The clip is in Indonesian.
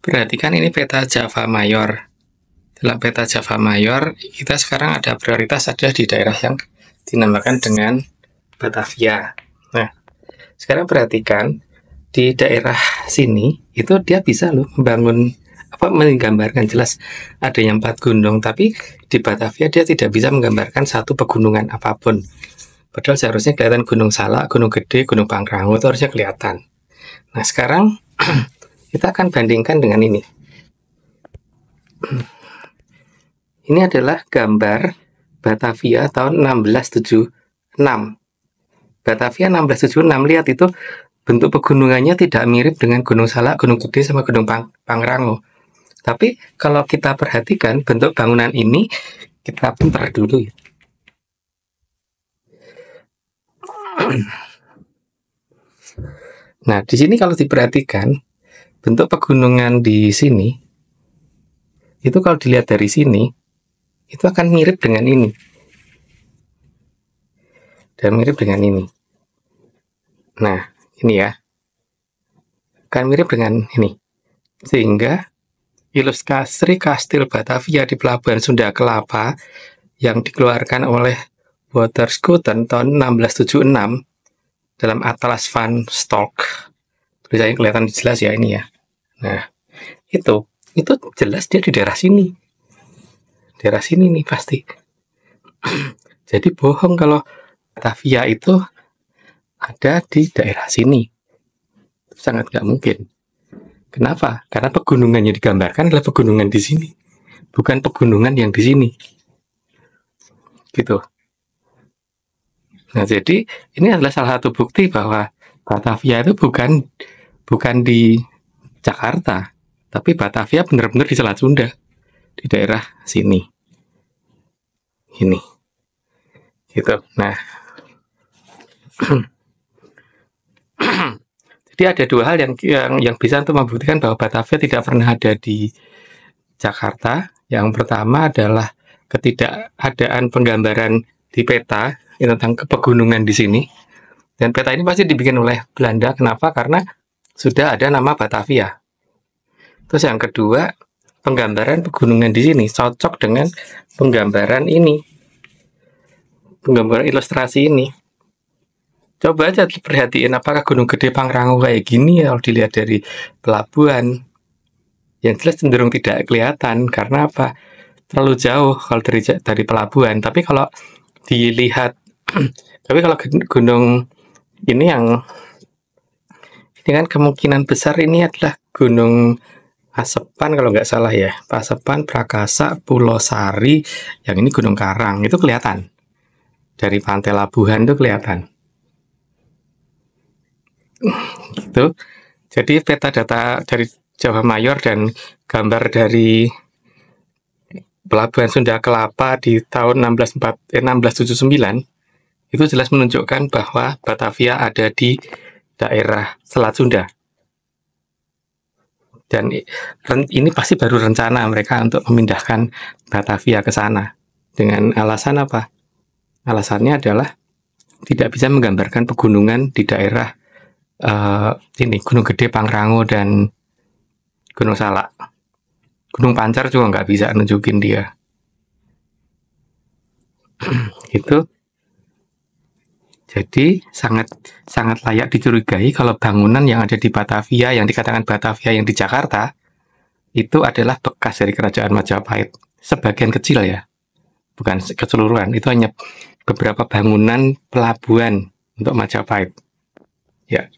Perhatikan ini peta Java Mayor. Dalam peta Java Mayor, kita sekarang ada prioritas ada di daerah yang dinamakan dengan Batavia. Nah, sekarang perhatikan di daerah sini itu dia bisa loh membangun menggambarkan jelas ada yang 4 gunung, tapi di Batavia dia tidak bisa menggambarkan satu pegunungan apapun. Padahal seharusnya kelihatan Gunung Salak, Gunung Gede, Gunung Pangrango itu harusnya kelihatan. Nah, sekarang kita akan bandingkan dengan ini. Ini adalah gambar Batavia tahun 1676. Batavia 1676, lihat itu bentuk pegunungannya tidak mirip dengan Gunung Salak, Gunung Gede, sama Gunung Pangrango. Tapi kalau kita perhatikan bentuk bangunan ini, kita pintar dulu ya. Nah, di sini kalau diperhatikan bentuk pegunungan di sini, itu kalau dilihat dari sini, itu akan mirip dengan ini. Dan mirip dengan ini. Nah, ini ya. Akan mirip dengan ini. Sehingga ilustrasi Kastil Batavia di Pelabuhan Sunda Kelapa yang dikeluarkan oleh Waterschuten tahun 1676 dalam Atlas van Stolk. Tulisannya kelihatan jelas ya ini ya. Nah, itu jelas dia di daerah sini. Daerah sini nih pasti. Jadi bohong kalau Batavia itu ada di daerah sini. Sangat nggak mungkin. Kenapa? Karena pegunungan yang digambarkan adalah pegunungan di sini, bukan pegunungan yang di sini. Gitu. Nah, jadi ini adalah salah satu bukti bahwa Batavia itu bukan di Jakarta, tapi Batavia benar-benar di Selat Sunda, di daerah sini. Ini. Gitu. Nah, jadi ada dua hal yang bisa untuk membuktikan bahwa Batavia tidak pernah ada di Jakarta. Yang pertama adalah ketidakadaan penggambaran di peta tentang pegunungan di sini. Dan peta ini pasti dibikin oleh Belanda. Kenapa? Karena sudah ada nama Batavia. Terus yang kedua, penggambaran pegunungan di sini cocok dengan penggambaran ini, penggambaran ilustrasi ini. Coba aja perhatiin apakah Gunung Gede Pangrango kayak gini ya kalau dilihat dari pelabuhan. Yang jelas cenderung tidak kelihatan. Karena apa? Terlalu jauh kalau dari pelabuhan. Tapi kalau dilihat, tapi kalau gunung ini kan kemungkinan besar ini adalah Gunung Pasepan kalau nggak salah ya. Pasepan, Prakasa, Pulau Sari, yang ini Gunung Karang. Itu kelihatan. Dari Pantai Labuhan itu kelihatan. Gitu. Jadi peta data dari Java Mayor dan gambar dari Pelabuhan Sunda Kelapa di tahun 1679 itu jelas menunjukkan bahwa Batavia ada di daerah Selat Sunda. Dan ini pasti baru rencana mereka untuk memindahkan Batavia ke sana. Dengan alasan apa? Alasannya adalah tidak bisa menggambarkan pegunungan di daerah Gunung Gede, Pangrango, dan Gunung Salak. Gunung Pancar juga nggak bisa nunjukin dia. Gitu. Jadi sangat layak dicurigai kalau bangunan yang ada di Batavia, yang dikatakan Batavia yang di Jakarta, itu adalah bekas dari Kerajaan Majapahit. Sebagian kecil ya, bukan keseluruhan. Itu hanya beberapa bangunan pelabuhan untuk Majapahit. Ya.